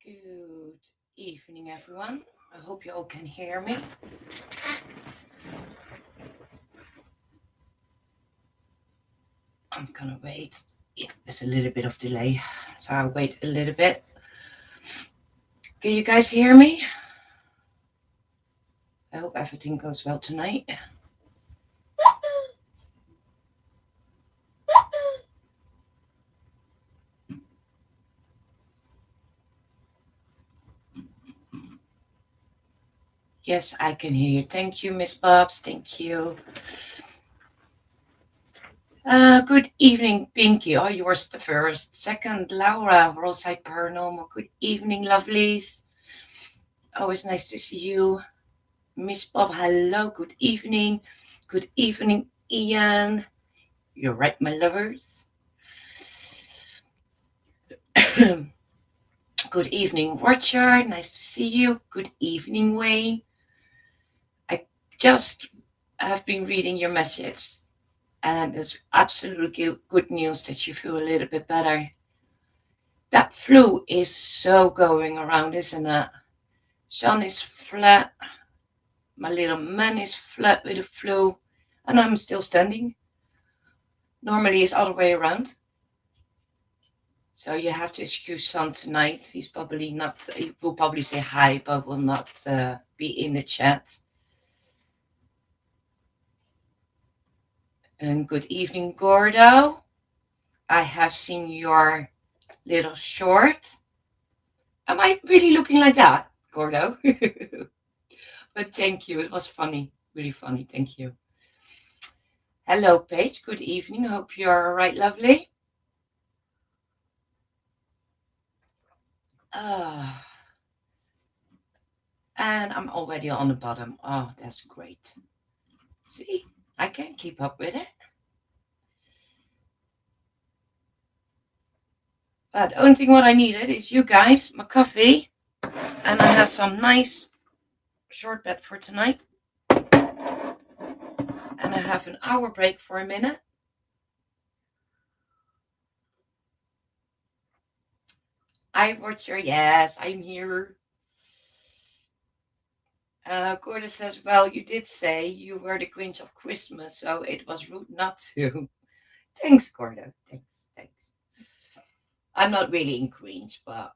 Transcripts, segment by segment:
Good evening, everyone. I hope you all can hear me. I'm gonna wait. Yeah, there's a little bit of delay, so I'll wait a little bit. Can you guys hear me? I hope everything goes well tonight. Yes, I can hear you. Thank you, Miss Bobs. Thank you. Good evening, Pinky. Oh, yours the first. Second, Laura, Roadside Paranormal. Good evening, lovelies. Always nice to see you. Miss Bob, hello. Good evening. Good evening, Ian. You're right, my lovers. Good evening, Roger. Nice to see you. Good evening, Wayne. I just have been reading your message, and it's absolutely good news that you feel a little bit better. That flu is so going around, isn't it? Sean is flat. My little man is flat with the flu, and I'm still standing. Normally, it's other way around. So you have to excuse Sean tonight. He's probably not. He will probably say hi, but will not be in the chat. And good evening, Gordo. I have seen your little short. Am I really looking like that, Gordo? But thank you. It was funny. Really funny. Thank you. Hello, Paige. Good evening. Hope you're all right, lovely. And I'm already on the bottom. Oh, that's great. See, I can't keep up with it. But the only thing what I needed is you guys, my coffee, and I have some nice short bed for tonight. And I have an hour break for a minute. Hi, Roger. Yes, I'm here. Gordon says, well, you did say you were the Grinch of Christmas, so it was rude not to. Thanks, Gordon. Thanks. I'm not really in Grinch, but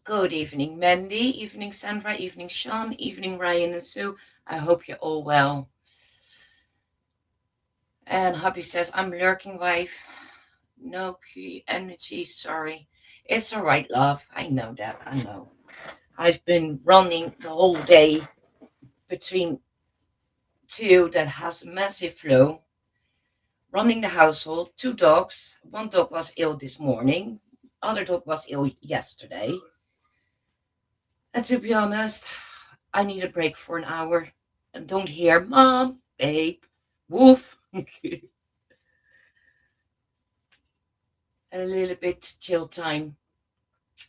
good evening, Mandy. Evening, Sandra. Evening, Sean. Evening, Ryan and Sue. I hope you're all well. And hubby says, I'm lurking, wife. No key energy, sorry. It's all right, love. I know that. I know. I've been running the whole day between two that has massive flu, running the household, two dogs. One dog was ill this morning. Other dog was ill yesterday. And to be honest, I need a break for an hour. And don't hear mom, babe, woof. A little bit chill time.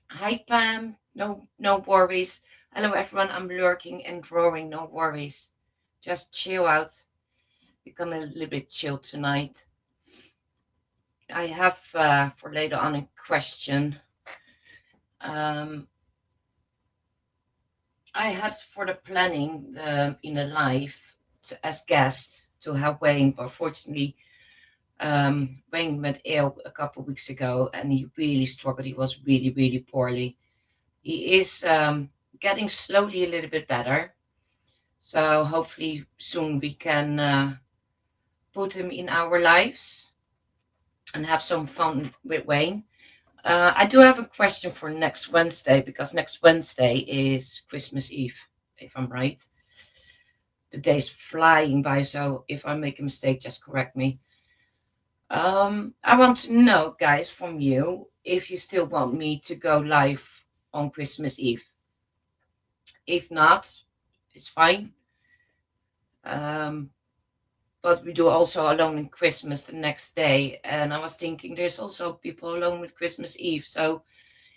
Hi, Pam. No worries. Hello, everyone. I'm lurking and growing. No worries. Just chill out. We're gonna a little bit chill tonight. I have for later on a question. I had for the planning in the live as guests to have Wayne, but fortunately, Wayne went ill a couple of weeks ago, and he really struggled. He was really, really poorly. He is getting slowly a little bit better. So hopefully soon we can put him in our lives and have some fun with Wayne. I do have a question for next Wednesday, because next Wednesday is Christmas Eve, if I'm right. The day's flying by, so if I make a mistake, just correct me. I want to know, guys, from you, if you still want me to go live on Christmas Eve. If not, it's fine. But we do also Alone in Christmas the next day. And I was thinking there's also people alone with Christmas Eve. So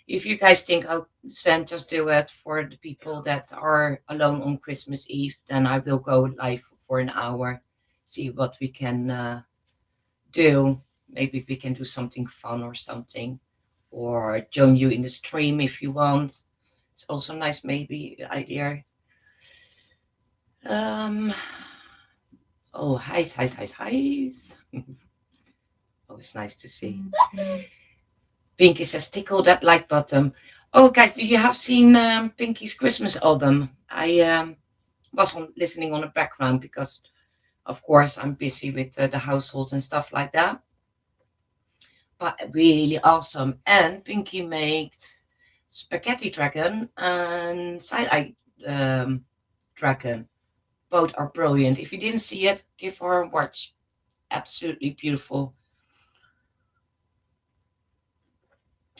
if you guys think, oh, Send, just do it for the people that are alone on Christmas Eve, then I will go live for an hour, see what we can do. maybe we can do something fun or something, or join you in the stream if you want. It's also nice, maybe idea. Um. Oh, hi, hi, hi, hi. Oh, it's nice to see. Pinky says, tickle that like button. Oh, guys, do you have seen Pinky's Christmas album? I was listening on the background because, of course, I'm busy with the household and stuff like that. But really awesome. And Pinky made Spaghetti Dragon and Side Eye Dragon. Both are brilliant. If you didn't see it, give her a watch. Absolutely beautiful.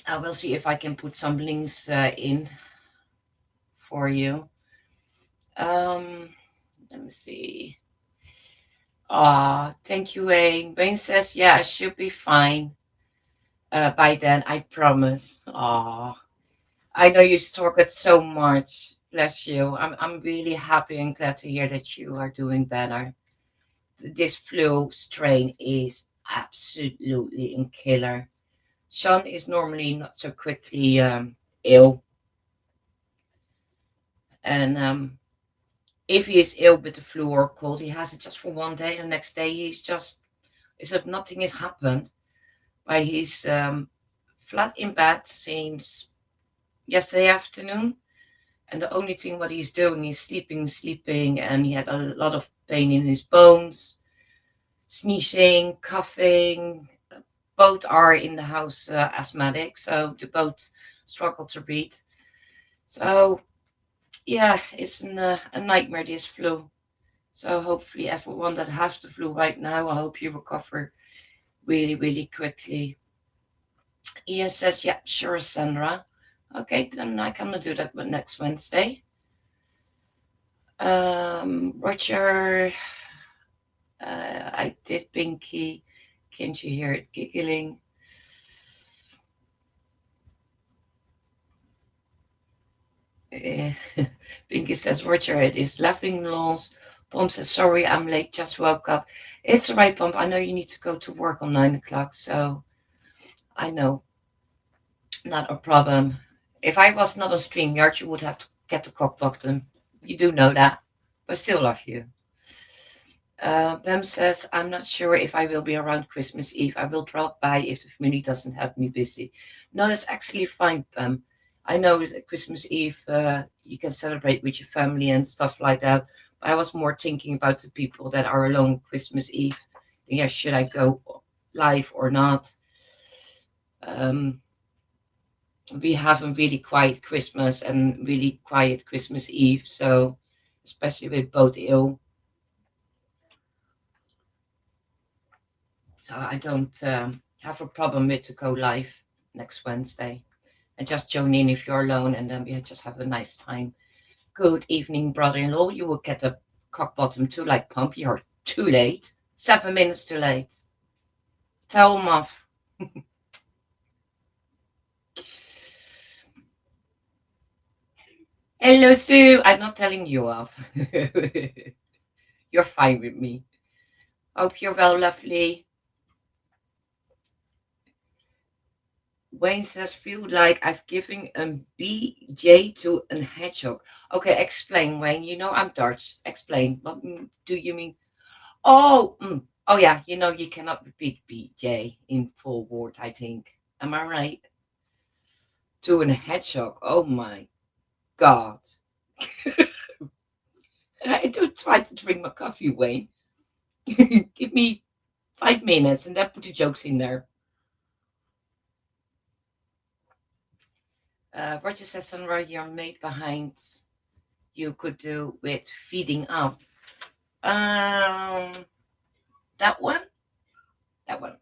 I will see if I can put some links in for you. Let me see. Thank you, Wayne. Wayne says, yeah, I should be fine by then, I promise. I know you struggled so much. Bless you. I'm really happy and glad to hear that you are doing better. This flu strain is absolutely a killer. Sean is normally not so quickly ill. And if he is ill with the flu or cold, he has it just for one day. And the next day, he's just as if nothing has happened. But he's flat in bed since yesterday afternoon. And the only thing what he's doing is sleeping. And he had a lot of pain in his bones, sneezing, coughing. Both are in the house asthmatic, so they both struggle to breathe. So yeah, it's a nightmare, this flu. So hopefully everyone that has the flu right now, I hope you recover really, really quickly. Ian says, yeah, sure, Sandra. Okay, then I can do that next Wednesday. Roger, I did Pinky. Can't you hear it giggling? Pinky says, Roger, it is laughing laws. Pom says, sorry, I'm late, just woke up. It's all right, Pom. I know you need to go to work on 9 o'clock, so I know. Not a problem. If I was not on StreamYard, you would have to get the cock button. You do know that. But I still love you. Pam says, I'm not sure if I will be around Christmas Eve. I will drop by if the family doesn't have me busy. No, that's actually fine, Pam. I know that Christmas Eve you can celebrate with your family and stuff like that. But I was more thinking about the people that are alone Christmas Eve. Yeah, should I go live or not? We have a really quiet Christmas and really quiet Christmas Eve. So, especially with both ill. So I don't have a problem with to go live next Wednesday. And just join in if you're alone, and then we just have a nice time. Good evening, brother-in-law. You will get a cock bottom too, like Pump. You're too late. 7 minutes too late. Tell him off. Hello, Sue. I'm not telling you off. You're fine with me. Hope you're well, lovely. Wayne says, feel like I've given a BJ to a hedgehog. Okay, explain, Wayne. You know I'm Dutch. Explain. What do you mean? Oh, oh yeah. You know you cannot repeat BJ in full word, I think. Am I right? To a hedgehog. Oh my God. I do try to drink my coffee, Wayne. Give me 5 minutes and then put the jokes in there. Roger says, Sandra, your mate behind you could do with feeding up. That one? That one.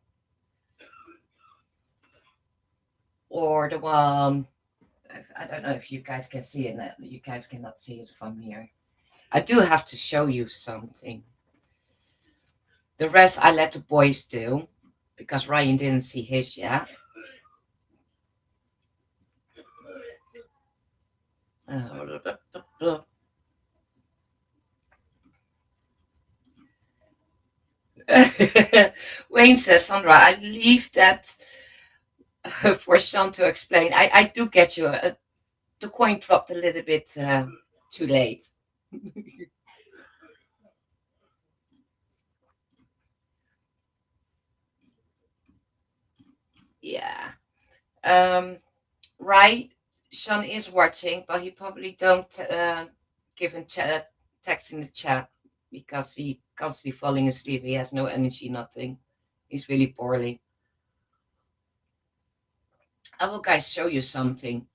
Or the one, I don't know if you guys can see it. You guys cannot see it from here. I do have to show you something. The rest I let the boys do because Ryan didn't see his yet. Wayne says, Sandra, I leave that for Sean to explain. I do get you. The coin dropped a little bit too late. Yeah. Right. Sean is watching, but he probably don't give him text in the chat because he constantly falling asleep. He has no energy, nothing. He's really poorly. I will, guys, show you something.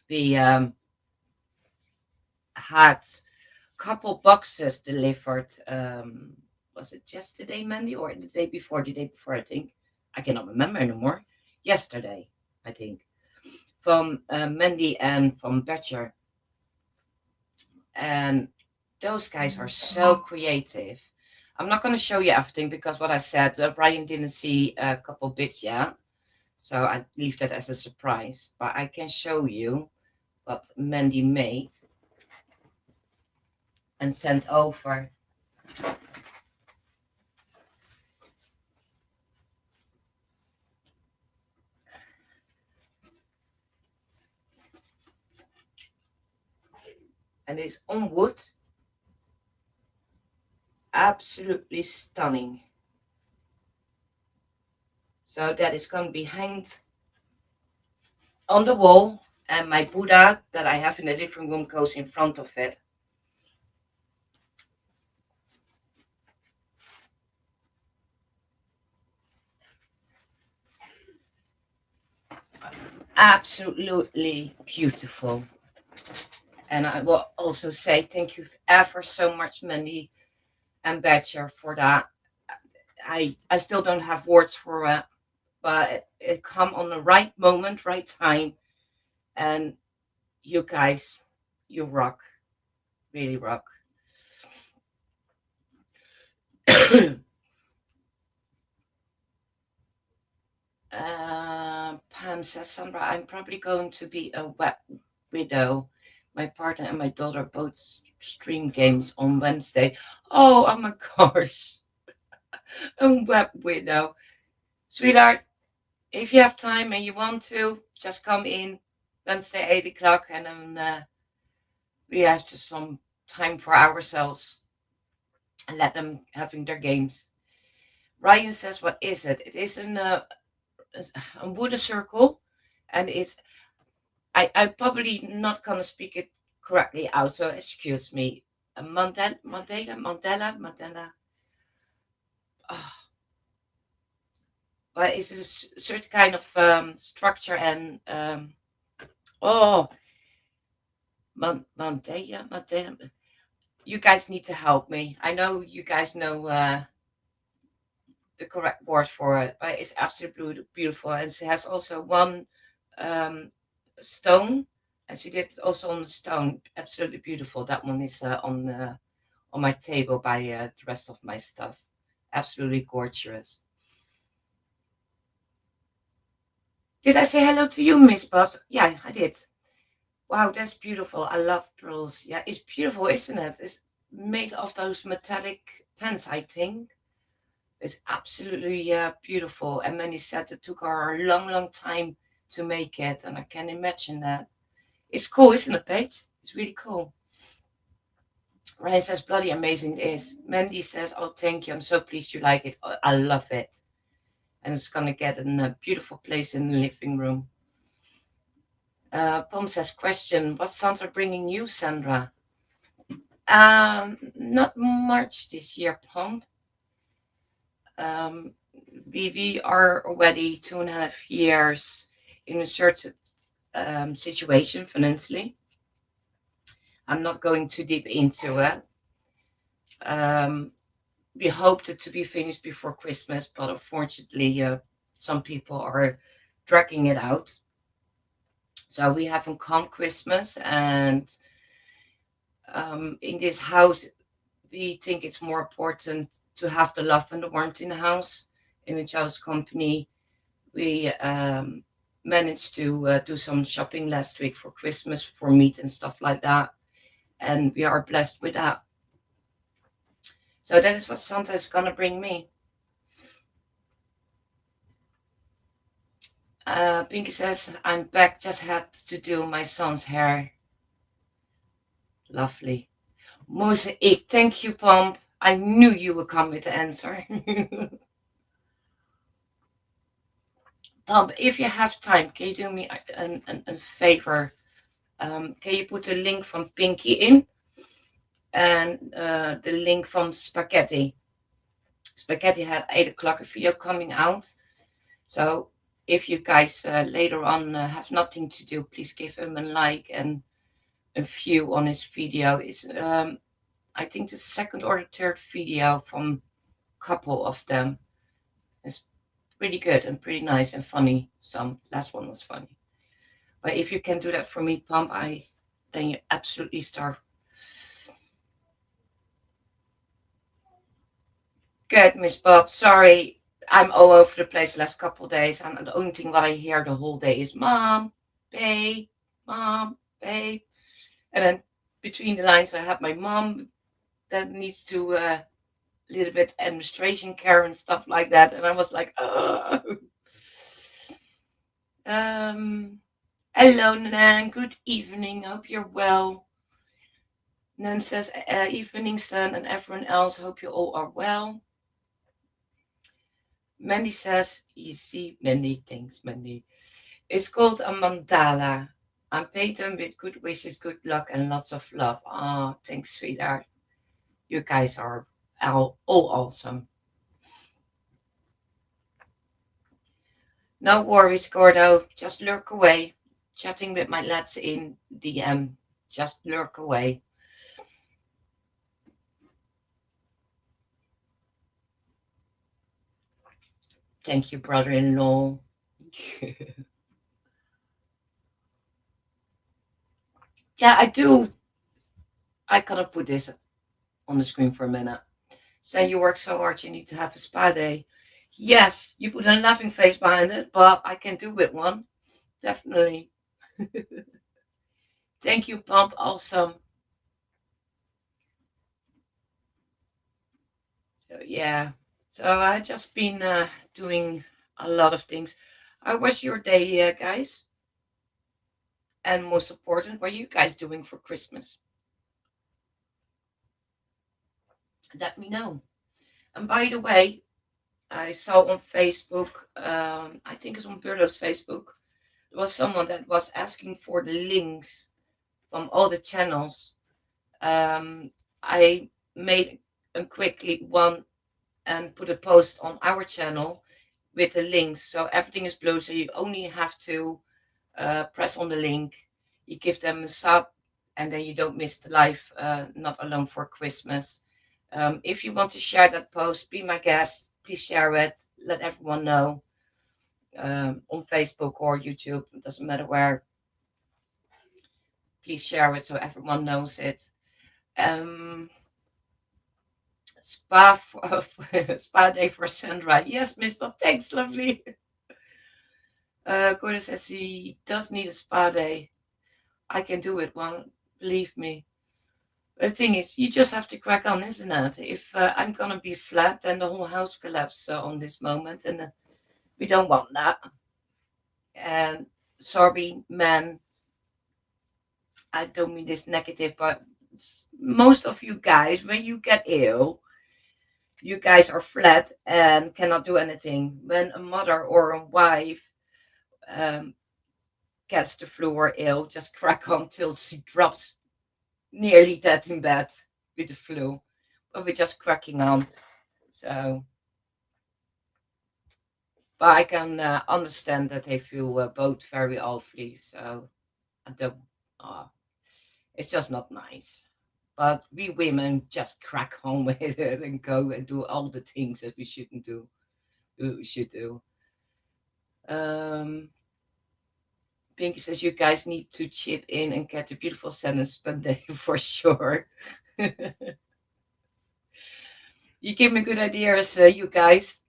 We had a couple boxes delivered. Was it yesterday, Mandy, or the day before? The day before, I think. I cannot remember anymore. Yesterday, I think, from Mandy and from Betcher. And those guys are so creative. I'm not going to show you everything because what I said, Brian didn't see a couple bits yet. So I leave that as a surprise. But I can show you what Mandy made and sent over. And it's on wood. Absolutely stunning. So that is going to be hanged on the wall, and my Buddha that I have in the living room goes in front of it. Absolutely beautiful. And I will also say thank you ever so much, Mandy and Betcher, for that. I still don't have words for it, but it come on the right moment, right time, and you guys, you rock, really rock. Pam says, Sandra, I'm probably going to be a web widow. My partner and my daughter both stream games on Wednesday. Oh my gosh. A web widow. Sweetheart, if you have time and you want to, just come in Wednesday, 8 o'clock, and then we have just some time for ourselves and let them having their games. Ryan says, what is it? It is a wooden circle, and it's I probably not gonna speak it correctly out, so excuse me. Mandela. Oh, but it's a certain kind of structure and oh, Mandela. You guys need to help me. I know you guys know the correct word for it, but it's absolutely beautiful, and she has also one um, stone, and she did also on the stone. Absolutely beautiful. That one is on my table by the rest of my stuff. Absolutely gorgeous. Did I say hello to you, Miss Bobs? Yeah, I did. Wow, that's beautiful. I love pearls. Yeah, it's beautiful, isn't it? It's made of those metallic pens, I think. It's absolutely beautiful. And Mandy said it took her a long, long time to make it, and I can imagine that. It's cool, isn't it, Paige? It's really cool. Ryan says, bloody amazing it is. Mandy says, oh, thank you. I'm so pleased you like it. I love it. And it's going to get in a beautiful place in the living room. Pom says, question, what's Sandra bringing you, Sandra? Not much this year, Pom. We are already 2.5 years in a certain situation financially. I'm not going too deep into it. We hoped it to be finished before Christmas, but unfortunately, some people are dragging it out. So we haven't come Christmas, and in this house, we think it's more important to have the love and the warmth in the house, in each other's company. We managed to do some shopping last week for Christmas, for meat and stuff like that, and we are blessed with that. So that is what Santa is gonna bring me. Pinky says, I'm back, just had to do my son's hair. Lovely. Mosaic, thank you, Pomp. I knew you would come with the answer. Pomp, if you have time, can you do me a favor? Can you put the link from Pinky in? And the link from Spaghetti. Spaghetti had 8 o'clock a video coming out. So if you guys later on have nothing to do, please give him a like and a view on his video. It's I think the second or the third video from a couple of them. It's pretty good and pretty nice and funny. Some last one was funny. But if you can do that for me, Pump, then you absolutely star. Good, Miss Bob. Sorry, I'm all over the place last couple of days, and the only thing that I hear the whole day is Mom, babe, Mom, babe. And then between the lines, I have my mom that needs to a little bit administration care and stuff like that. And I was like, oh. Hello, Nan. Good evening. Hope you're well. Nan says, evening, son, and everyone else. Hope you all are well. Mandy says, you see many things, Mandy. It's called a mandala. I'm painting with good wishes, good luck, and lots of love. Oh, thanks, sweetheart. You guys are all awesome. No worries, Gordo. Just lurk away. Chatting with my lads in DM. Just lurk away. Thank you, brother-in-law. Yeah, I do. I gotta put this on the screen for a minute. Say you work so hard, you need to have a spa day. Yes, you put a laughing face behind it, but I can do with one. Definitely. Thank you, Pump. Awesome. So, yeah. So, I just been doing a lot of things. How was your day, guys? And most important, what are you guys doing for Christmas? Let me know. And by the way, I saw on Facebook, I think it's on Birdo's Facebook, there was someone that was asking for the links from all the channels. I made a quickly one and put a post on our channel with the links. So everything is blue, so you only have to press on the link. You give them a sub, and then you don't miss the live Not Alone for Christmas. If you want to share that post, be my guest. Please share it. Let everyone know on Facebook or YouTube. It doesn't matter where. Please share it so everyone knows it. Spa spa day for Sandra. Yes, Miss Bob. Thanks, lovely. Gordon says he does need a spa day. I can do it one. Believe me. The thing is, you just have to crack on, isn't it? If I'm gonna be flat, then the whole house collapses on this moment, and we don't want that. And sorry, man, I don't mean this negative, but most of you guys, when you get ill, you guys are flat and cannot do anything. When a mother or a wife gets the flu or ill, just crack on till she drops nearly dead in bed with the flu. But we're just cracking on. So, but I can understand that they feel both very awfully. So, I don't. It's just not nice. But we women just crack on with it and go and do all the things that we shouldn't do. We should do. Pinky says you guys need to chip in and get a beautiful sentence per day for sure. You give me good ideas, you guys.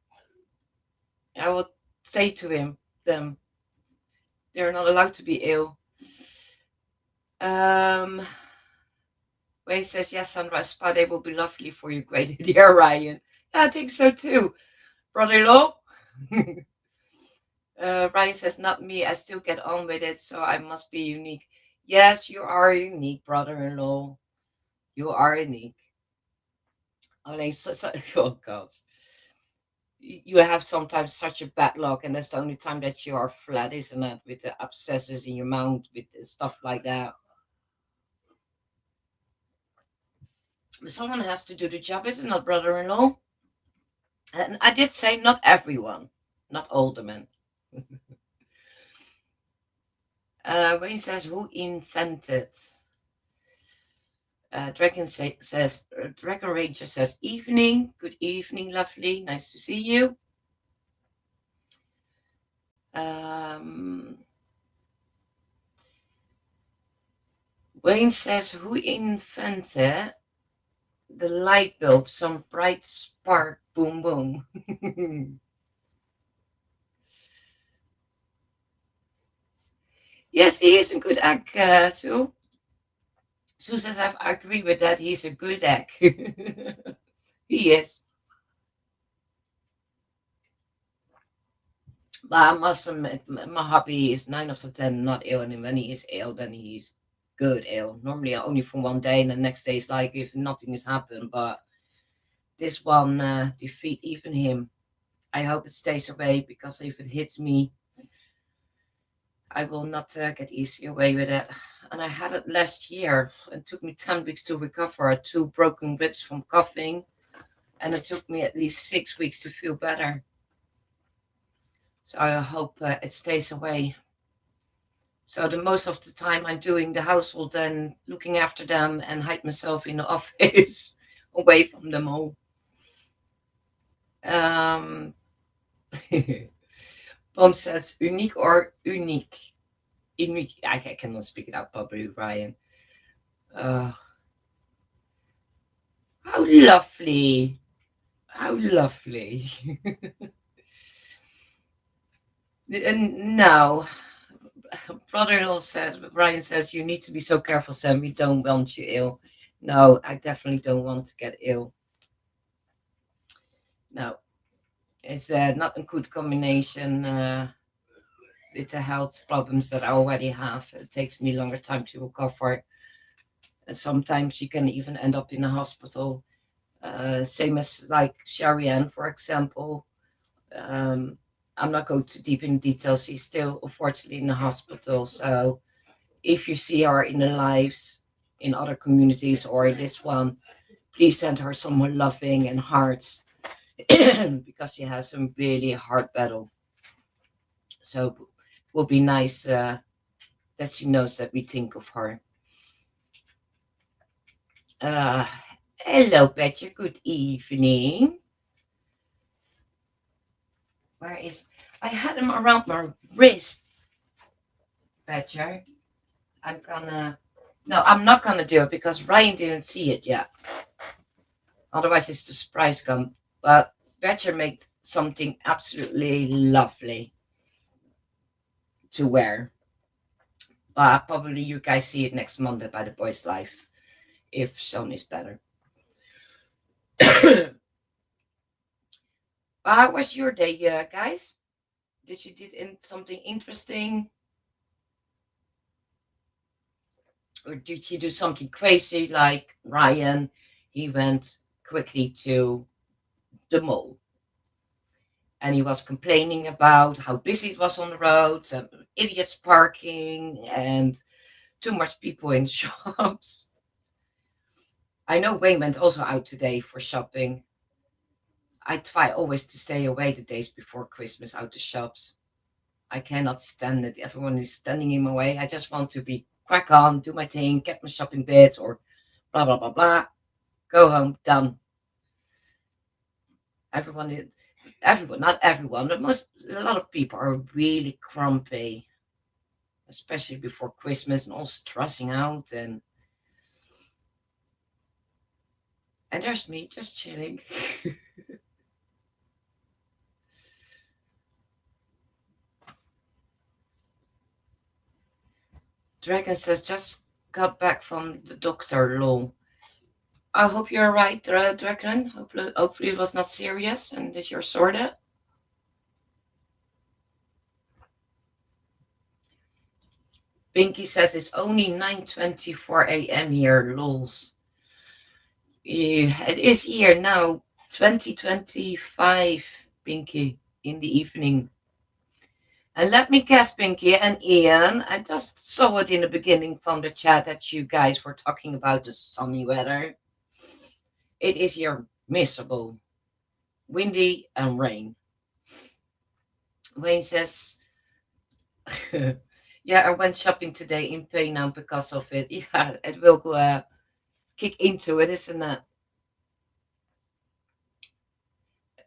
I will say to them, they're not allowed to be ill. Wayne says, yes, Sandra, spa day will be lovely for you. Great idea, Ryan. I think so too. Brother-in-law. Ryan says, not me. I still get on with it, so I must be unique. Yes, you are unique, brother-in-law. You are unique. Only oh God. You have sometimes such a bad luck, and that's the only time that you are flat, isn't it? With the abscesses in your mouth, with the stuff like that. But someone has to do the job, isn't it, brother-in-law? And I did say not everyone, not all the men. Wayne says, who invented? Dragon Ranger says, evening, good evening, lovely, nice to see you. Wayne says, who invented the light bulb? Some bright spark, boom, boom. Yes, he is a good egg, Sue. Sue says, I agree with that. He's a good egg. He is. But I must admit, my hubby is 9 out of 10 not ill, and when he is ill, then he's good ill. Normally only for one day, and the next day is like if nothing has happened. But this one defeat even him. I hope it stays away, because if it hits me, I will not get easy away with it. And I had it last year. It took me 10 weeks to recover. 2 broken ribs from coughing, and it took me at least 6 weeks to feel better. So I hope it stays away. So the most of the time I'm doing the household and looking after them, and hide myself in the office away from them all. Mom says, unique or unique? Unique. I cannot speak it out properly, Ryan. How lovely. How lovely. No. Brother-in-law says, but Ryan says, you need to be so careful, Sam. We don't want you ill. No, I definitely don't want to get ill. No. It's not a good combination with the health problems that I already have. It takes me longer time to recover. And sometimes you can even end up in a hospital. Same as like Sharianne, for example. I'm not going too deep in details. She's still, unfortunately, in the hospital. So if you see her in the lives in other communities or in this one, please send her some more loving and hearts, because she has some really hard battle. So it will be nice that she knows that we think of her. Hello, Betcha. Good evening. Where is... I had him around my wrist, Betcha. No, I'm not gonna do it because Ryan didn't see it yet. Otherwise, it's the surprise gum. But Betcha made something absolutely lovely to wear. But probably you guys see it next Monday by the Boys Life, if Sony's better. How was your day, guys? Did you did something interesting? Or did you do something crazy like Ryan? He went quickly to the mall, and he was complaining about how busy it was on the roads, and idiots parking, and too much people in shops. I know Wayne went also out today for shopping. I try always to stay away the days before Christmas out to shops. I cannot stand it. Everyone is standing in my way. I just want to be crack on, do my thing, get my shopping bits, or blah blah blah blah. Go home, done. Everyone, not everyone, but a lot of people are really grumpy, especially before Christmas, and all stressing out, and there's me just chilling. Dragon says, just got back from the doctor, lol. I hope you're right, Dragon. Hopefully it was not serious and that you're sorted. Pinky says it's only 9:24 a.m. here, lols. Yeah, it is here now, 2025, Pinky, in the evening. And let me guess, Pinky and Ian, I just saw it in the beginning from the chat that you guys were talking about the sunny weather. It is here miserable, windy, and rain. Wayne says, yeah, I went shopping today in pain now because of it. Yeah, it will kick into it, isn't it?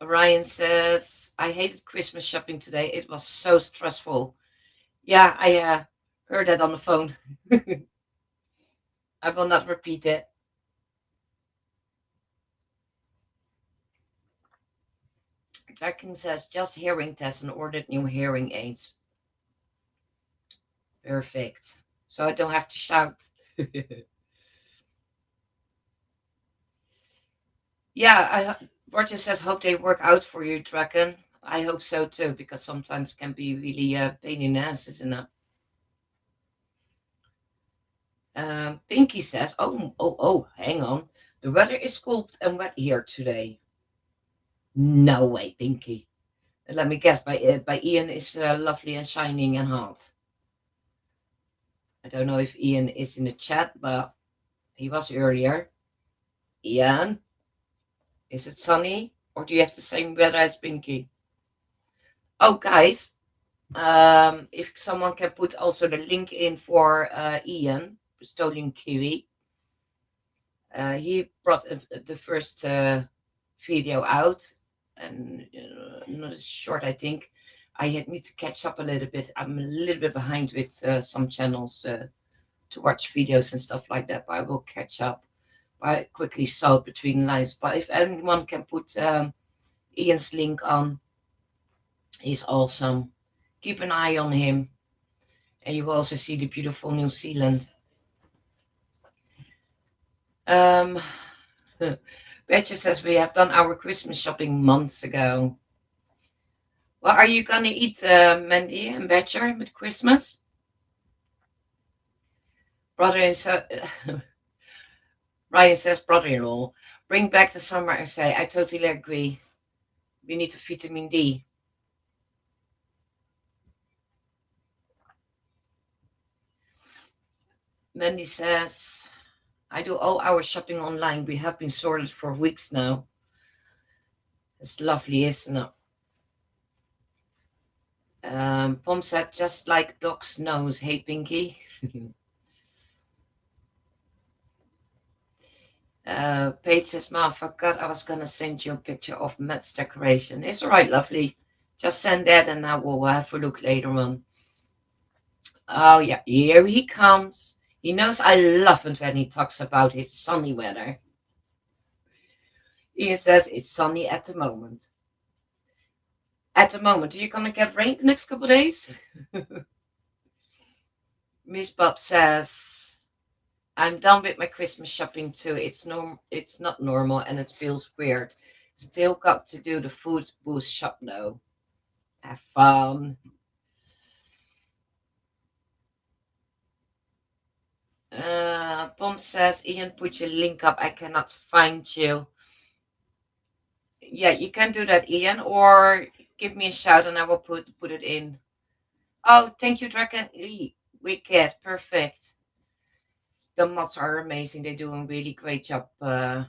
Ryan says, I hated Christmas shopping today. It was so stressful. Yeah, I heard that on the phone. I will not repeat it. Draken says, just hearing test and ordered new hearing aids. Perfect. So I don't have to shout. Yeah, Roger says, hope they work out for you, Draken. I hope so too, because sometimes it can be really pain in the ass, isn't it? Pinky says, oh, hang on. The weather is cold and wet here today. No way, Pinky. Let me guess, by Ian is lovely and shining and hot. I don't know if Ian is in the chat, but he was earlier. Ian, is it sunny? Or do you have the same weather as Pinky? Oh, guys, if someone can put also the link in for Ian, Stolen Kiwi. He brought the first video out, and not as short, I think. I need to catch up a little bit. I'm a little bit behind with some channels to watch videos and stuff like that, but I will catch up. I quickly saw it between lines. But if anyone can put Ian's link on, he's awesome. Keep an eye on him. And you will also see the beautiful New Zealand. Betcha says we have done our Christmas shopping months ago. What are you gonna eat, Mandy and Betcher, with Christmas? Brother is Ryan says, brother-in-law, bring back the summer and say, I totally agree. We need vitamin D. Mandy says, I do all our shopping online. We have been sorted for weeks now. It's lovely, isn't it? Pom said, just like dog's nose. Hey, Pinky. Paige says, Ma, I forgot I was going to send you a picture of Matt's decoration. It's all right, lovely. Just send that and I will have a look later on. Oh, yeah, here he comes. He knows I love it when he talks about his sunny weather. He says it's sunny at the moment. At the moment, are you going to get rain the next couple of days? Miss Bob says, I'm done with my Christmas shopping too. It's not normal and it feels weird. Still got to do the food booth shop though. Have fun. Pom says, Ian, put your link up. I cannot find you. Yeah, you can do that, Ian, or give me a shout and I will put it in. Oh, thank you, Draken. Wicked, perfect. The mods are amazing. They do a really great job the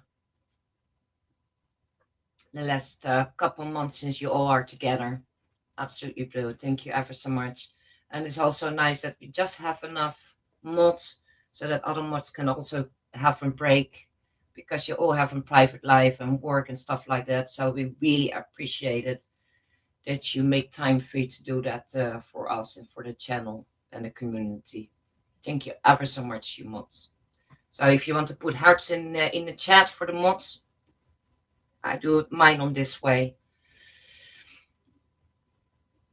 last couple months since you all are together. Absolutely brilliant. Thank you ever so much. And it's also nice that we just have enough mods so that other mods can also have a break, because you all have a private life and work and stuff like that. So we really appreciate it that you make time for you to do that for us and for the channel and the community. Thank you ever so much, you mods. So if you want to put hearts in the chat for the mods, I do mine on this way.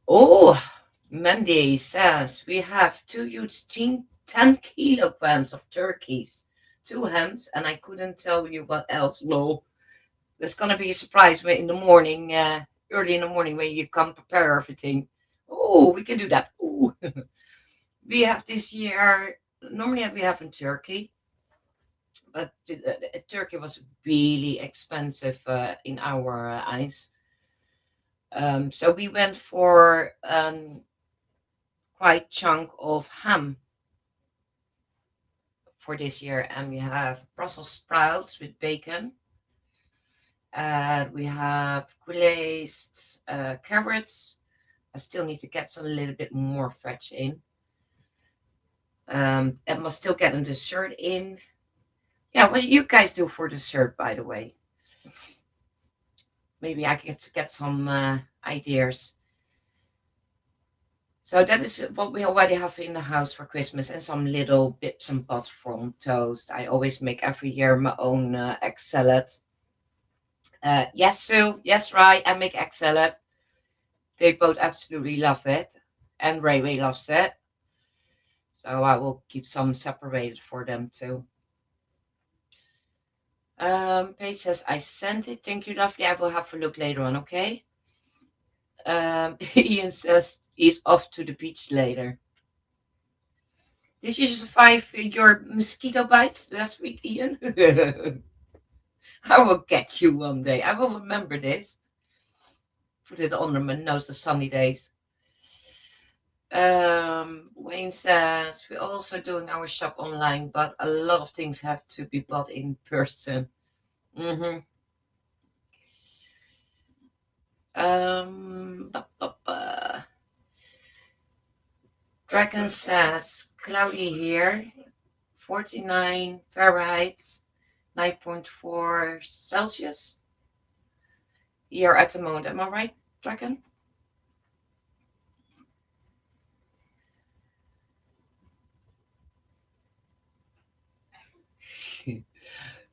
Oh, Mandy says we have 2 huge 10 kilograms of turkeys, 2 hams, and I couldn't tell you what else. Lol. There's gonna be a surprise in the morning, early in the morning, when you come prepare everything. Oh, we can do that. Ooh. We have this year, normally we have in Turkey, but Turkey was really expensive in our eyes. So we went for quite chunk of ham for this year, and we have Brussels sprouts with bacon. We have glazed carrots. I still need to get some a little bit more veg in. And must still get a dessert in. Yeah, what do you guys do for dessert, by the way? Maybe I can get some ideas. So that is what we already have in the house for Christmas, and some little bits and bobs from toast. I always make every year my own egg salad. Yes, Sue. Yes, right. I make egg salad. They both absolutely love it, and Ray Ray loves it. So I will keep some separated for them too. Paige says I sent it. Thank you, lovely. I will have a look later on. Okay. Ian says he's off to the beach later. Did you survive your mosquito bites last week, Ian? I will get you one day. I will remember this. Put it under my nose the sunny days. Wayne says we're also doing our shop online, but a lot of things have to be bought in person. Mm-hmm. Ba, ba, ba. Dragon says cloudy here, 49 Fahrenheit, 9.4 Celsius. Here at the moment, am I right, Dragon?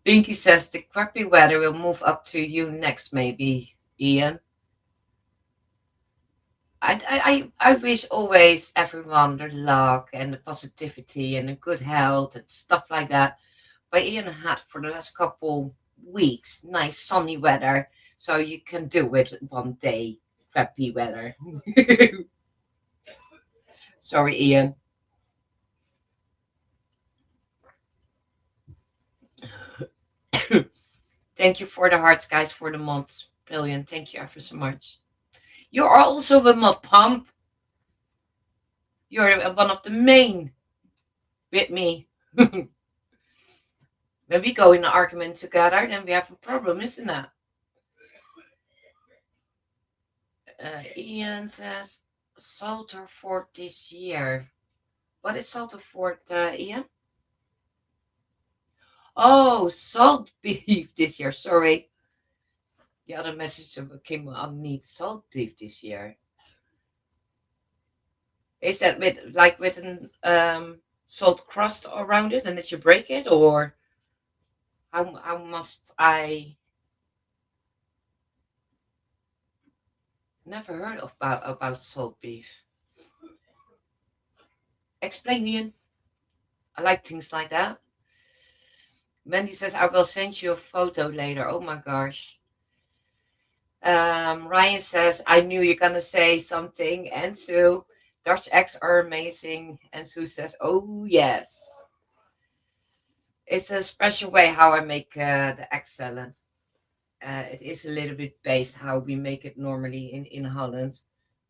Binky says the crappy weather will move up to you next, maybe, Ian. I wish always everyone the luck and the positivity and the good health and stuff like that. But Ian had for the last couple weeks nice sunny weather, so you can do it one day. Crappy weather. Sorry, Ian. Thank you for the hearts, guys, for the months. Brilliant. Thank you ever so much. You are also a mod pump. You're one of the main with me. When we go in an argument together, then we have a problem, isn't that? Ian says Salter Fort this year. What is Salter Fort, Ian? Oh, salt beef this year. Sorry. The other message came on need salt beef this year. Is that with an salt crust around it and that you break it, or how must I? Never heard about salt beef. Explain, Ian. I like things like that. Mandy says I will send you a photo later. Oh my gosh. Ryan says I knew you're gonna say something. And Sue, Dutch eggs are amazing. And Sue says, oh yes. It's a special way how I make the egg salad. It is a little bit based how we make it normally in Holland,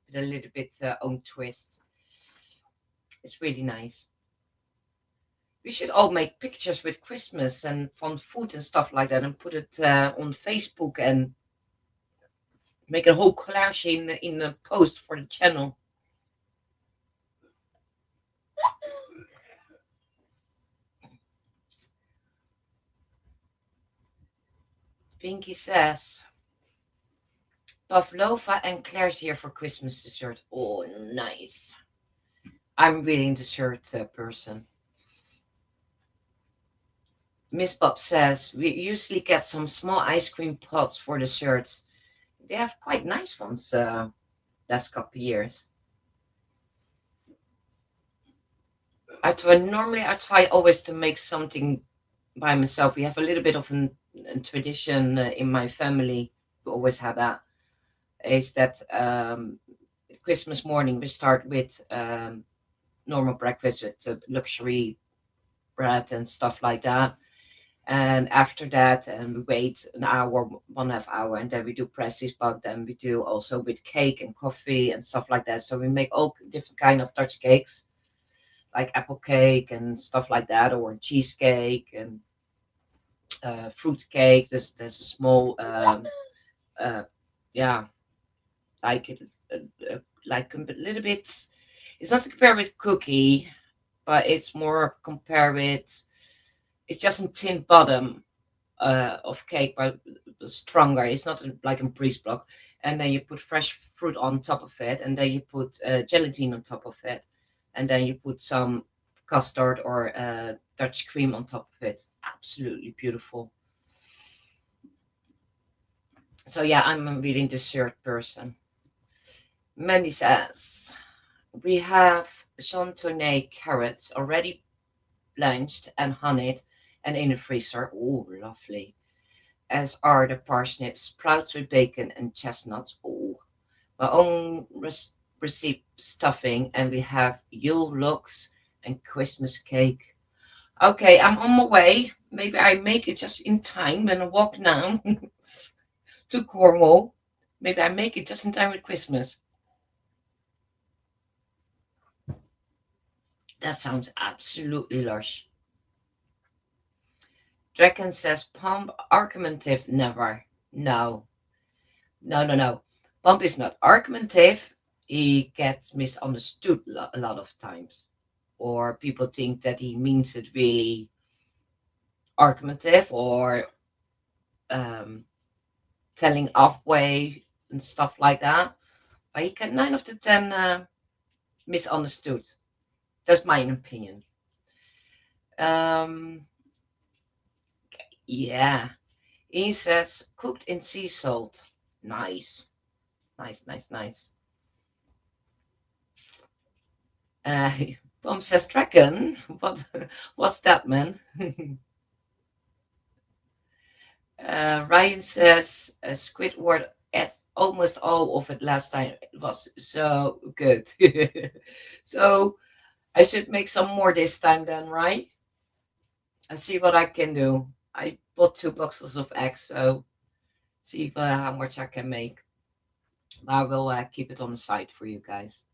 with a little bit own twist. It's really nice. We should all make pictures with Christmas and fun food and stuff like that, and put it on Facebook and make a whole collage in a post for the channel. Pinky says pavlova and Claire's here for Christmas dessert. Oh, nice. I'm really a dessert person. Miss Bob says we usually get some small ice cream pots for desserts. They have quite nice ones last couple of years. I try always to make something by myself. We have a little bit of a tradition in my family. We always have that. Is that Christmas morning we start with normal breakfast with luxury bread and stuff like that. And after that, we wait an hour, 1.5 hour, and then we do presses. But then we do also with cake and coffee and stuff like that. So we make all different kind of Dutch cakes, like apple cake and stuff like that, or cheesecake and fruit cake. There's a small uh, yeah, like it, like a little bit. It's not to compare with cookie, but it's more compare with. It's just a tin bottom of cake, but stronger. It's not like a breeze block. And then you put fresh fruit on top of it, and then you put gelatin on top of it, and then you put some custard or Dutch cream on top of it. Absolutely beautiful. So yeah, I'm a really dessert person. Mandy says we have chantonay carrots already blanched and honeyed and in the freezer. Oh, lovely. As are the parsnips, sprouts with bacon and chestnuts. Oh, my own recipe stuffing, and we have Yule logs and Christmas cake. Okay, I'm on my way. Maybe I make it just in time when I walk now to Cornwall. Maybe I make it just in time with Christmas. That sounds absolutely lush. Draken says pump argumentative never. No, no, no, no. Pump is not argumentative. He gets misunderstood a lot of times, or people think that he means it really argumentative or um, telling halfway and stuff like that. But he can 9 of the 10 misunderstood. That's my opinion. Um, yeah, he says cooked in sea salt. Nice, nice, nice, nice. Uh, Pump says dragon. What's that, man? Ryan says Squidward ate almost all of it last time. It was so good. So I should make some more this time then, right? And see what I can do. I bought 2 boxes of eggs, so see how much I can make. I will keep it on the side for you guys.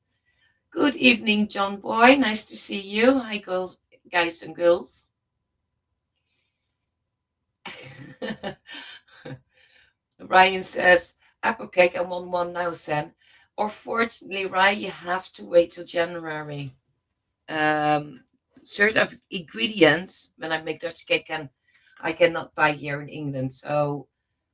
Good evening, John Boy. Nice to see you. Hi, girls, guys, and girls. Ryan says, apple cake, I want one now, Sen. Unfortunately, Ryan, you have to wait till January. Certain ingredients, when I make Dutch cake, I cannot buy here in England. So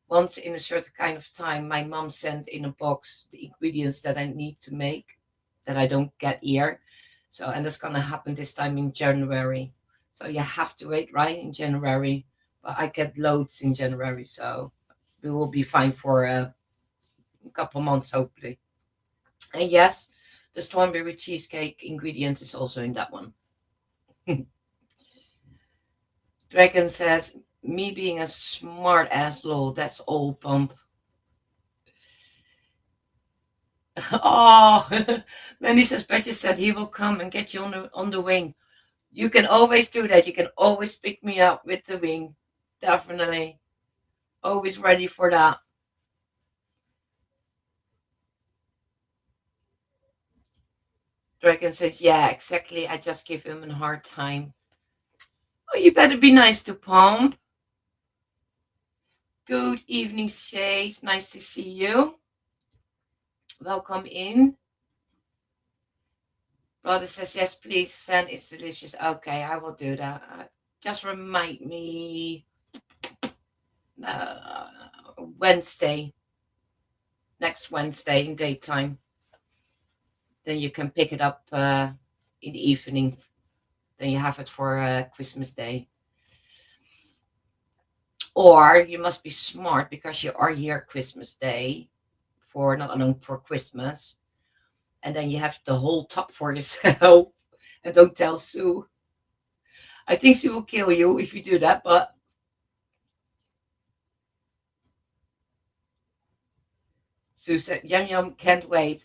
once in a certain kind of time, my mom sent in a box the ingredients that I need to make that I don't get here. So, and that's going to happen this time in January. So you have to wait, right, in January. But I get loads in January, so we will be fine for a couple months, hopefully. And yes, the strawberry cheesecake ingredients is also in that one. Dragon says, me being a smart ass lol, that's all, Pump. Oh, then he says, Betty said he will come and get you on the wing. You can always do that. You can always pick me up with the wing. Definitely. Always ready for that. Dragon says, yeah, exactly. I just give him a hard time. Oh, you better be nice to Pump. Good evening, Shay. It's nice to see you. Welcome in. Brother says, yes, please send. It's delicious. Okay, I will do that. Just remind me Wednesday. Next Wednesday in daytime. Then you can pick it up in the evening. Then you have it for Christmas Day. Or you must be smart because you are here Christmas Day for not alone for Christmas. And then you have the whole top for yourself. And don't tell Sue. I think she will kill you if you do that, but Sue said, yum, yum, can't wait.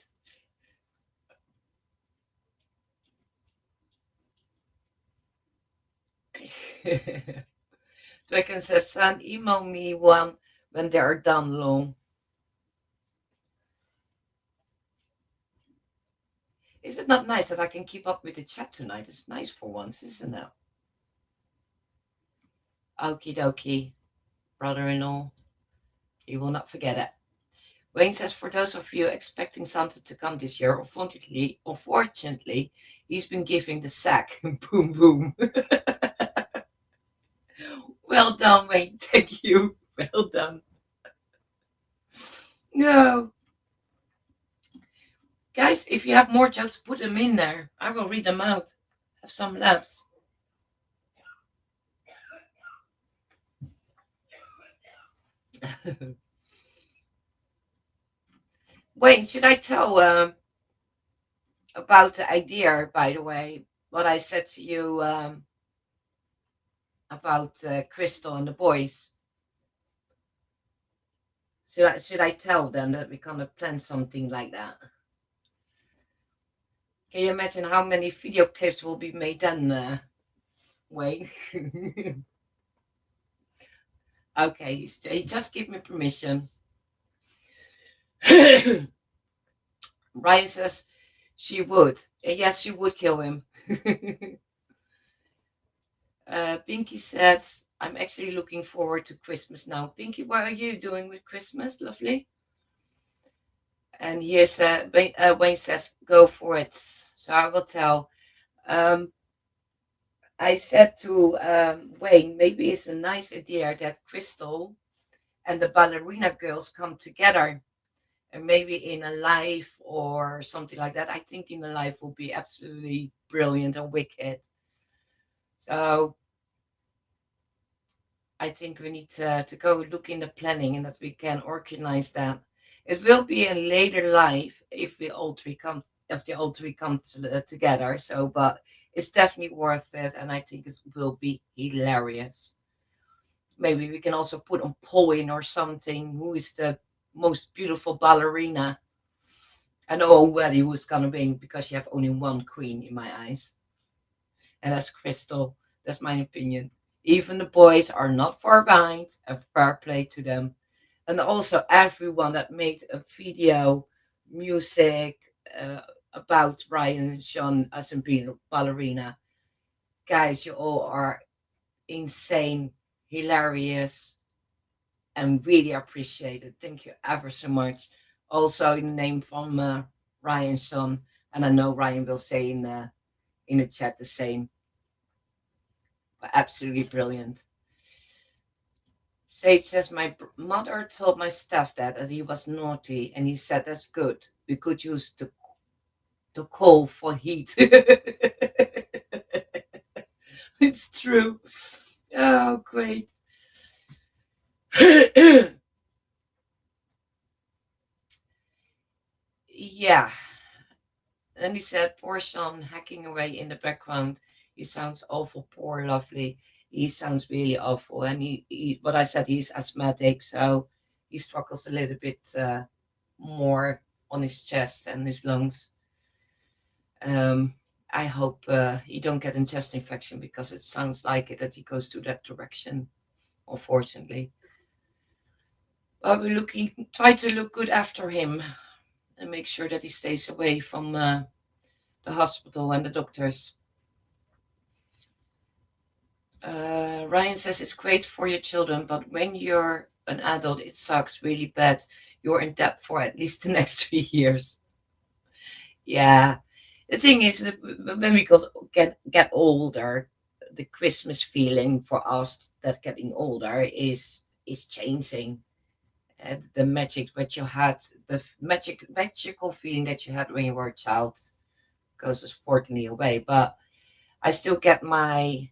Draken says, son, email me one when they are done, long. Is it not nice that I can keep up with the chat tonight? It's nice for once, isn't it? Okie dokie, brother-in-law. You will not forget it. Wayne says, for those of you expecting Santa to come this year, unfortunately, he's been giving the sack. Boom, boom. Well done, Wayne. Thank you. Well done. No. Guys, if you have more jokes, put them in there. I will read them out. Have some laughs. Wayne, should I tell about the idea, by the way, what I said to you about Crystal and the boys? Should I tell them that we're gonna plan something like that? Can you imagine how many video clips will be made then, Wayne? Okay, he just give me permission. Ryan says she would. Yes, she would kill him. Pinky says, I'm actually looking forward to Christmas now. Pinky, what are you doing with Christmas? Lovely. And here's Wayne says, go for it. So I will tell. I said to Wayne, maybe it's a nice idea that Crystal and the ballerina girls come together. And maybe in a live or something like that. I think in a live will be absolutely brilliant and wicked. So I think we need to go look in the planning and that we can organize that. It will be a later live if the all three come together. So, but it's definitely worth it, and I think it will be hilarious. Maybe we can also put on polling or something. Who is the most beautiful ballerina? I know already who's gonna win because you have only one queen in my eyes, and that's Crystal. That's my opinion. Even the boys are not far behind, and fair play to them. And also everyone that made a video, music about Ryan and Sean as a ballerina. Guys, you all are insane, hilarious, and really appreciated. Thank you ever so much. Also in the name from Ryan's son, and I know Ryan will say in the chat the same. But absolutely brilliant. Sage says, my mother told my stepdad that he was naughty, and he said, that's good. We could use the coal for heat. It's true. Oh, great. Yeah. And he said, poor Sean hacking away in the background. He sounds awful, poor, lovely. He sounds really awful. And what I said, he's asthmatic, so he struggles a little bit more on his chest and his lungs. I hope he don't get a chest infection because it sounds like it that he goes to that direction, unfortunately. But we're try to look good after him and make sure that he stays away from the hospital and the doctors. Ryan says it's great for your children, but when you're an adult, it sucks really bad. You're in debt for at least the next 3 years. Yeah. The thing is, when we get older, the Christmas feeling for us that getting older is changing. And the magic that you had, the magical feeling that you had when you were a child goes unfortunately away. But I still get my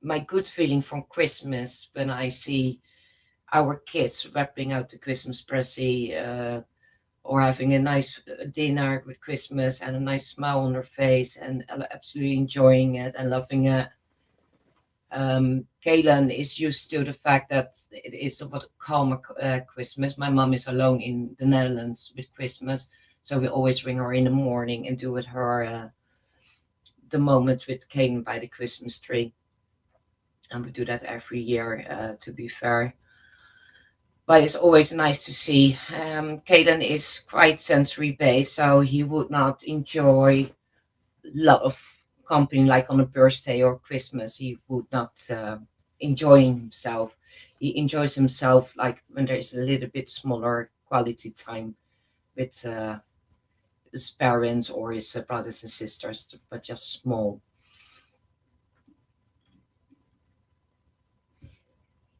my good feeling from Christmas when I see our kids wrapping out the Christmas present or having a nice dinner with Christmas and a nice smile on their face and absolutely enjoying it and loving it. Kaylin is used to the fact that it's a calmer Christmas. My mom is alone in the Netherlands with Christmas, so we always ring her in the morning and do with her the moment with Caden by the Christmas tree. And we do that every year, to be fair. But it's always nice to see. Caden is quite sensory based, so he would not enjoy a lot of company like on a birthday or Christmas. He would not enjoy himself. He enjoys himself like when there is a little bit smaller quality time with his parents or his brothers and sisters, but just small.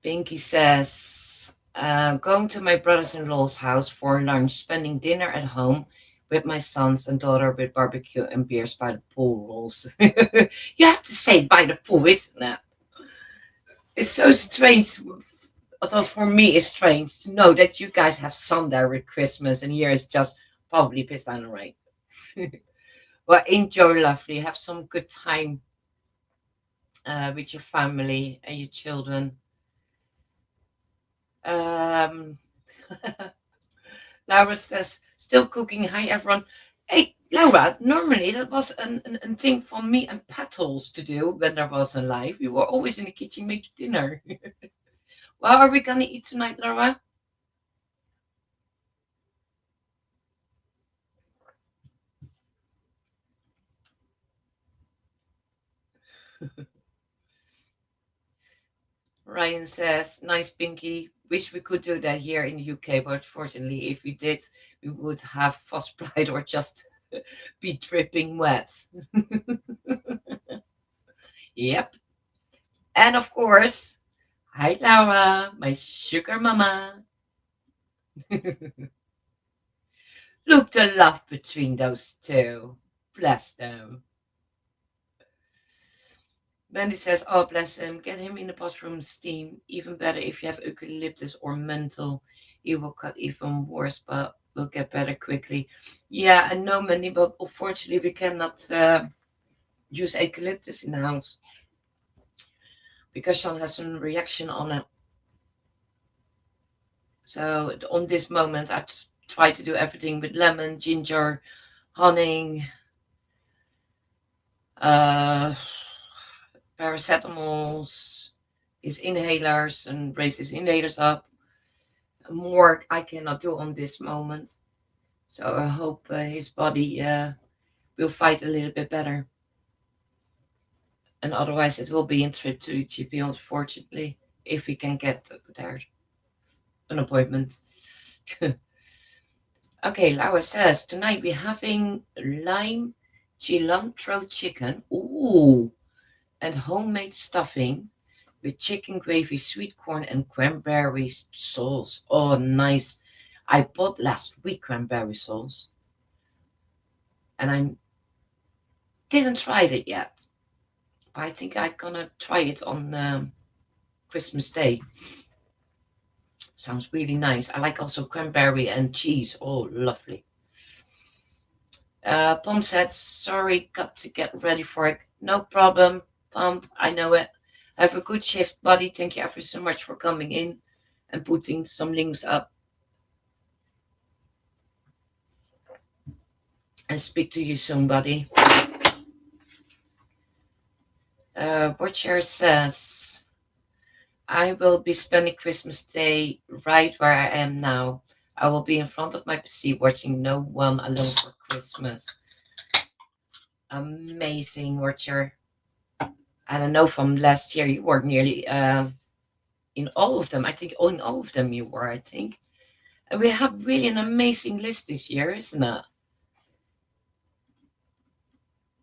Pinky says, going to my brothers-in-law's house for lunch, spending dinner at home with my sons and daughter with barbecue and beers by the pool rules. You have to say by the pool, isn't it? It's so strange. Although for me, it's strange to know that you guys have sun there with Christmas and here it's just probably pissed down the rain. Well, enjoy, lovely. Have some good time with your family and your children. Laura says, still cooking. Hi, everyone. Hey, Laura, normally that was a thing for me and Petals to do when there was a live. We were always in the kitchen making dinner. What are we going to eat tonight, Laura? Ryan says, nice Pinky. Wish we could do that here in the UK, but fortunately, if we did, we would have frostbite or just be dripping wet. Yep. And of course, hi Laura, my sugar mama. Look, the love between those two. Bless them. Mandy says, oh, bless him. Get him in the bathroom steam. Even better if you have eucalyptus or menthol. It will cut even worse, but will get better quickly. Yeah, I know, Mandy, but unfortunately we cannot use eucalyptus in the house because Sean has a reaction on it. So on this moment, I try to do everything with lemon, ginger, honey, paracetamols, his inhalers, and raise his inhalers up. More I cannot do on this moment. So I hope his body will fight a little bit better. And otherwise it will be a trip to the GP, unfortunately, if we can get there an appointment. Okay, Laura says, tonight we're having lime cilantro chicken. Ooh. And homemade stuffing with chicken gravy, sweet corn, and cranberry sauce. Oh, nice. I bought last week cranberry sauce. And I didn't try it yet. But I think I'm going to try it on Christmas Day. Sounds really nice. I like also cranberry and cheese. Oh, lovely. Pom said, sorry, got to get ready for it. No problem, Pom. I know it. Have a good shift, buddy. Thank you ever so much for coming in and putting some links up. And speak to you soon, buddy. Watcher says, I will be spending Christmas Day right where I am now. I will be in front of my PC watching No One Alone for Christmas. Amazing, Watcher. And I know from last year you were nearly in all of them. I think in all of them you were, I think. And we have really an amazing list this year, isn't it?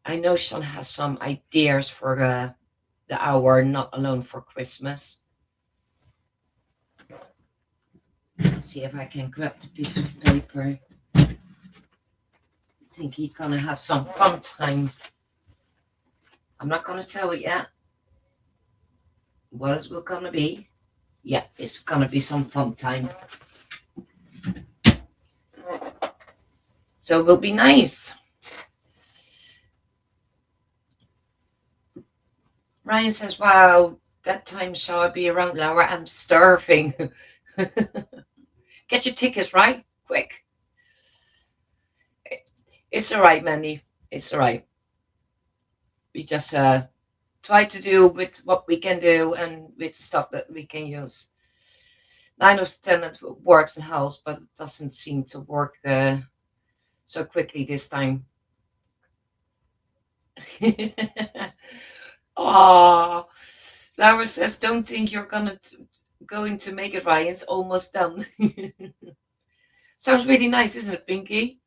I know Sean has some ideas for the hour Not Alone for Christmas. Let's see if I can grab the piece of paper. I think he's gonna have some fun time. I'm not gonna tell it yet. What is it gonna be? Yeah, it's gonna be some fun time. So it will be nice. Ryan says, wow, that time shall I be around, Laura? I'm starving. Get your tickets, right? Quick. It's all right, Mandy. It's all right. we just try to do with what we can do and with stuff that we can use. 9 of 10 it works in house, but it doesn't seem to work so quickly this time. Oh, Laura says, "Don't think you're going to make it, Ryan. It's almost done." Sounds really nice, isn't it, Pinky?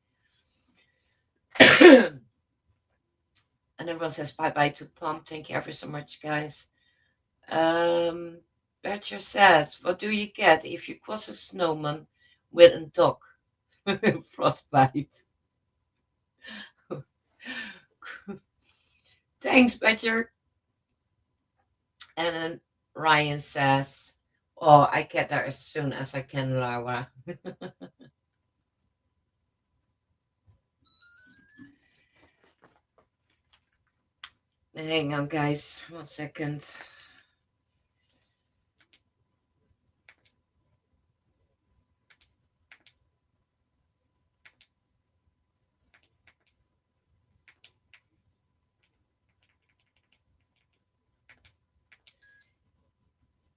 And everyone says bye bye to Pump. Thank you ever so much, guys. Badger says, "What do you get if you cross a snowman with a dog?" Frostbite. Thanks, Badger. And then Ryan says, "Oh, I get there as soon as I can, Laura." Hang on, guys. 1 second.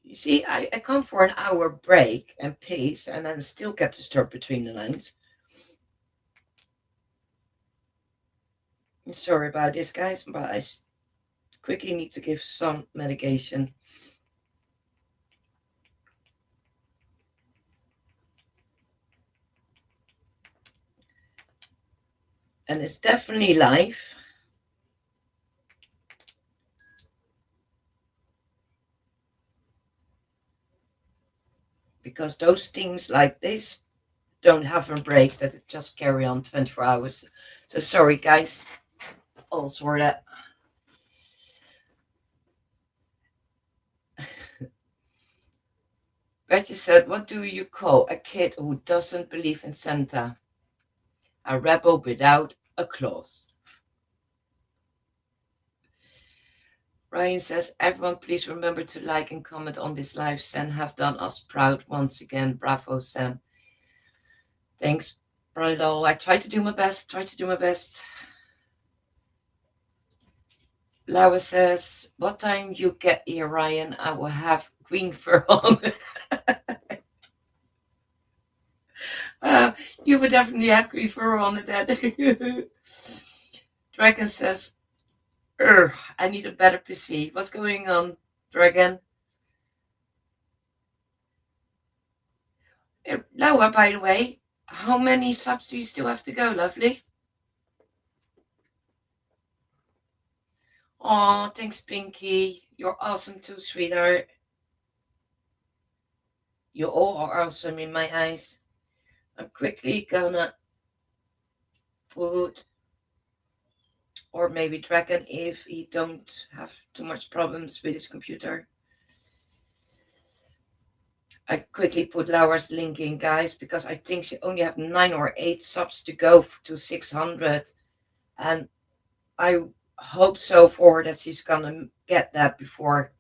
You see, I come for an hour break and peace, and then still get disturbed between the lines. I'm sorry about this, guys, but I quickly need to give some medication. And it's definitely live. Because those things like this don't have a break, that it just carry on 24 hours. So sorry, guys. All sort of. Betty said, "What do you call a kid who doesn't believe in Santa? A rebel without a clause." Ryan says, "Everyone, please remember to like and comment on this live. Sam have done us proud once again. Bravo, Sam." Thanks, Brilo. I try to do my best. Laura says, "What time you get here, Ryan? I will have green fur on." You would definitely have green fur on it then. Dragon says, "I need a better PC. What's going on, Dragon?" Laura, by the way, how many subs do you still have to go, lovely? Oh, thanks, Pinky. You're awesome too, sweetheart. You all are awesome in my eyes. I'm quickly gonna put, or maybe Dragon if he don't have too much problems with his computer. I quickly put Laura's link in, guys, because I think she only have 9 or 8 subs to go to 600. And I hope so for her that she's gonna get that before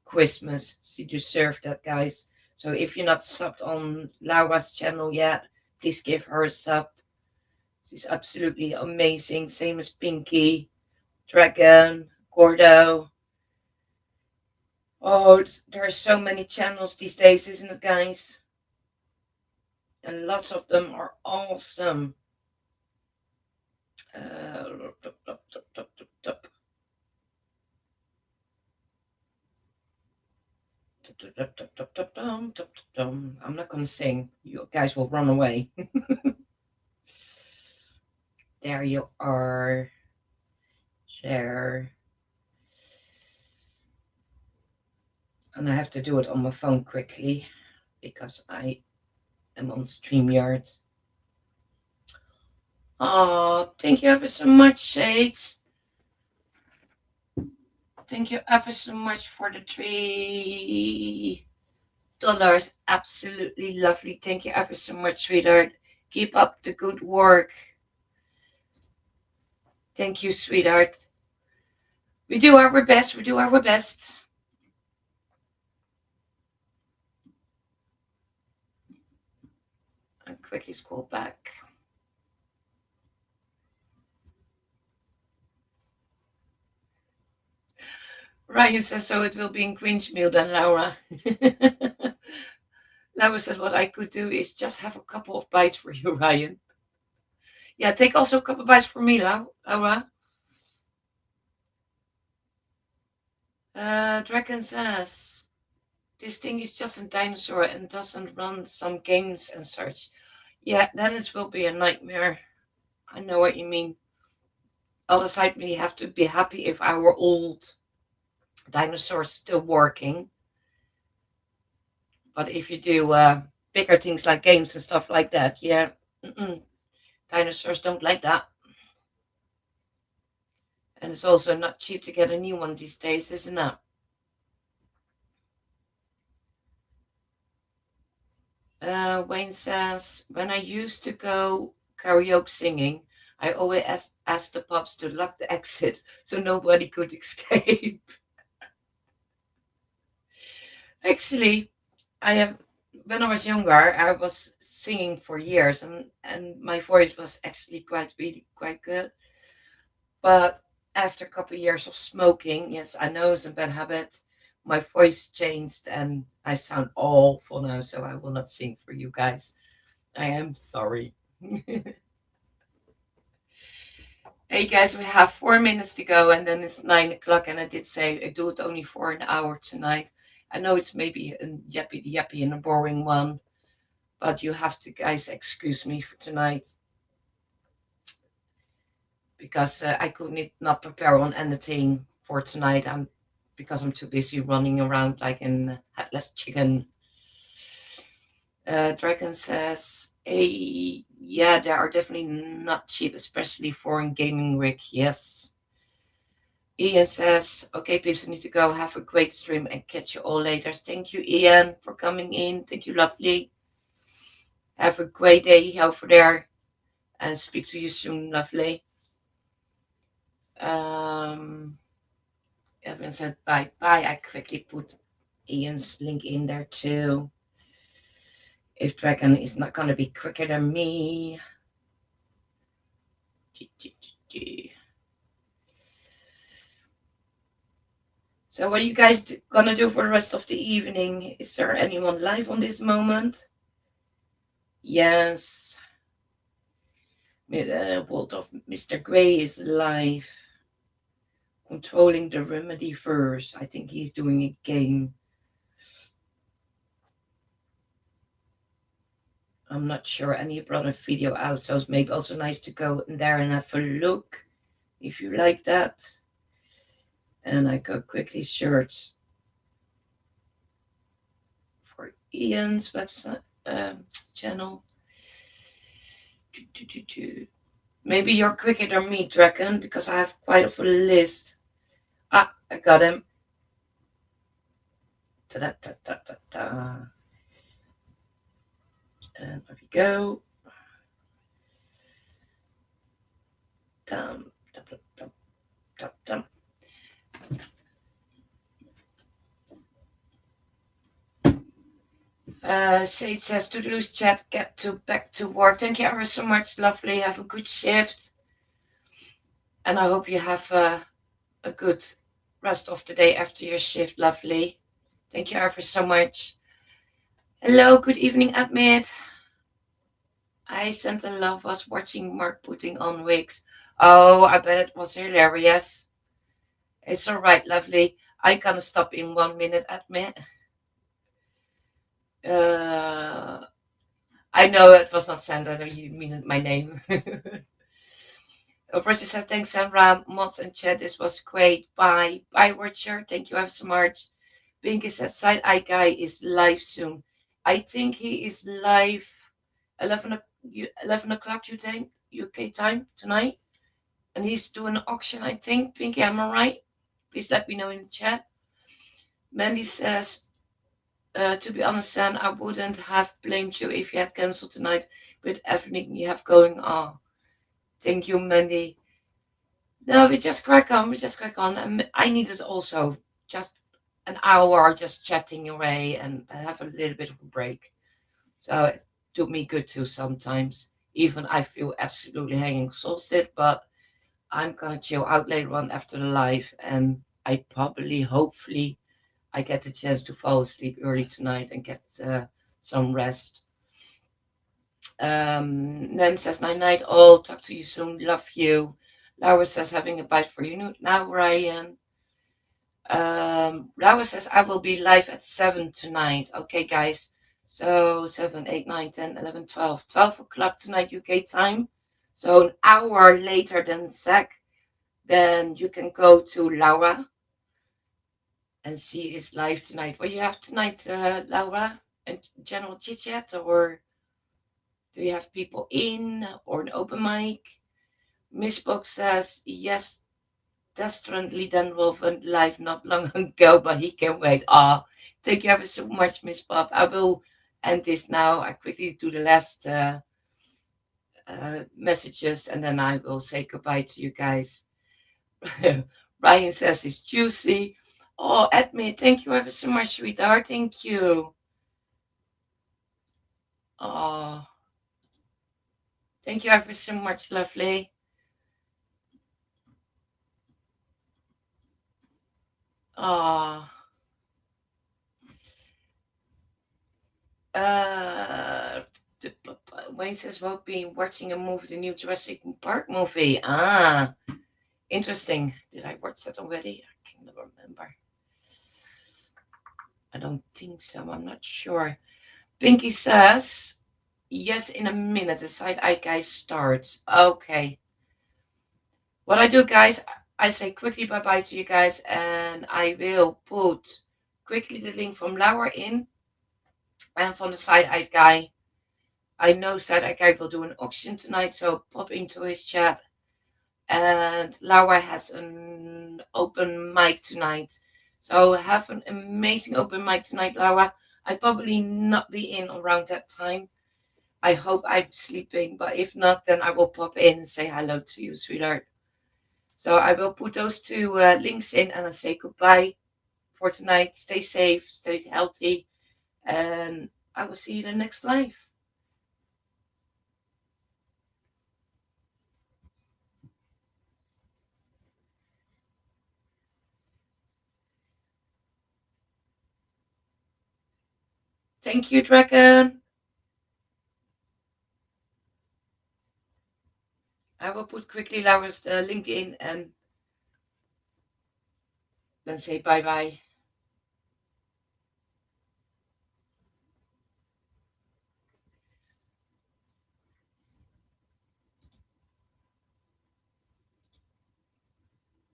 Christmas. She deserved that, guys. So if you're not subbed on Laura's channel yet, please give her a sub. She's absolutely amazing. Same as Pinky, Dragon, Gordo. Oh, there are so many channels these days, isn't it, guys? And lots of them are awesome. I'm not going to sing. You guys will run away. There you are. Share. And I have to do it on my phone quickly because I am on StreamYard. Oh, thank you ever so much, Shades. Thank you ever so much for the $3. Absolutely lovely. Thank you ever so much, sweetheart. Keep up the good work. Thank you, sweetheart. We do our best. I quickly scroll back. Ryan says, so it will be in Queen's meal then, Laura. Laura said, what I could do is just have a couple of bites for you, Ryan. Yeah, take also a couple of bites for me, Laura. Dragon says, this thing is just a dinosaur and doesn't run some games and such. Yeah, then it will be a nightmare. I know what you mean. Other side, we have to be happy if our old dinosaurs still working. But if you do bigger things like games and stuff like that, yeah, dinosaurs don't like that. And it's also not cheap to get a new one these days, isn't it? Wayne says, when I used to go karaoke singing, I always asked the pups to lock the exit so nobody could escape. Actually, when I was younger, I was singing for years, and my voice was actually really quite good. But after a couple of years of smoking, yes, I know it's a bad habit. My voice changed, and I sound awful now, so I will not sing for you guys. I am sorry. Hey guys, we have 4 minutes to go, and then it's 9 o'clock. And I did say I do it only for an hour tonight. I know it's maybe a yappy and a boring one, but you have to, guys, excuse me for tonight because I could not prepare on anything for tonight. Because I'm too busy running around like a headless chicken. Dragon says, hey, yeah, they are definitely not cheap, especially for a gaming rig. Yes. Ian says, okay, peeps, I need to go. Have a great stream and catch you all later. Thank you, Ian, for coming in. Thank you, lovely. Have a great day over there and speak to you soon, lovely. Evan said bye. I quickly put Ian's link in there too. If Dragon is not going to be quicker than me. So what are you guys going to do for the rest of the evening? Is there anyone live on this moment? Yes. World of Mr. Gray is live. Controlling the remedy first. I think he's doing a game. I'm not sure. And he brought a video out, so it's maybe also nice to go in there and have a look if you like that. And I go quickly search for Ian's website channel. Maybe you're quicker than me, Dragon, because I have quite a list. Ah, I got him. Ta-da-ta-ta-ta-ta. And there we go. Dum, dum, dum, dum, dum. Sage says, to the loose chat, back to work. Thank you ever so much, lovely. Have a good shift. And I hope you have a good rest of the day after your shift, lovely. Thank you ever so much. Hello, good evening, Admit. I sent a love was watching Mark putting on wigs. Oh, I bet it was hilarious. It's all right, lovely. I'm gonna stop in 1 minute, Admit. I know it was not Sandra. You mean my name. Roger says, thanks, Sandra. Mods and chat, this was great. Bye, Roger. Thank you ever so much. Pinky says, Side Eye Guy is live soon. I think he is live 11 o'clock UK time tonight. And he's doing an auction, I think. Pinky, am I right? Please let me know in the chat. Mandy says, to be honest, Sam, I wouldn't have blamed you if you had cancelled tonight with everything you have going on. Thank you, Mandy. No, we just crack on. And I needed also just an hour just chatting away and have a little bit of a break. So it took me good too sometimes. Even I feel absolutely hanging exhausted, but I'm going to chill out later on after the live and I probably, hopefully, I get the chance to fall asleep early tonight and get some rest. Nan says night night all. Talk to you soon. Love you. Laura says having a bite for you now, Ryan. Laura says I will be live at 7 tonight. Okay, guys. So 7, 8, 9, 10, 11, 12. 12 o'clock tonight UK time. So an hour later than Zach. Then you can go to Laura and see his live tonight. What you have tonight, Laura? And general chit chat, or do you have people in or an open mic? Miss Box says yes, desperately Dan Wolf went live not long ago, but he can wait. Thank you ever so much, Miss Bob. I will end this now. I quickly do the last messages, and then I will say goodbye to you guys. Ryan says it's juicy. Oh, admit, thank you ever so much, sweetheart. Thank you. Oh, thank you ever so much, lovely. Oh. Wayne says we'll be watching a movie, the new Jurassic Park movie. Interesting. Did I watch that already? I can't remember. I don't think so. I'm not sure. Pinky says yes, in a minute. The side eye guy starts. Okay. What I do, guys, I say quickly bye bye to you guys, and I will put quickly the link from Laura in and from the side eye guy. I know Side Eye Guy will do an auction tonight, so pop into his chat. And Laura has an open mic tonight. So have an amazing open mic tonight, Laura. I probably not be in around that time. I hope I'm sleeping, but if not, then I will pop in and say hello to you, sweetheart. So I will put those two links in, and I say goodbye for tonight. Stay safe, stay healthy, and I will see you in the next live. Thank you, Dragon. I will put quickly Laura's LinkedIn and then say bye bye.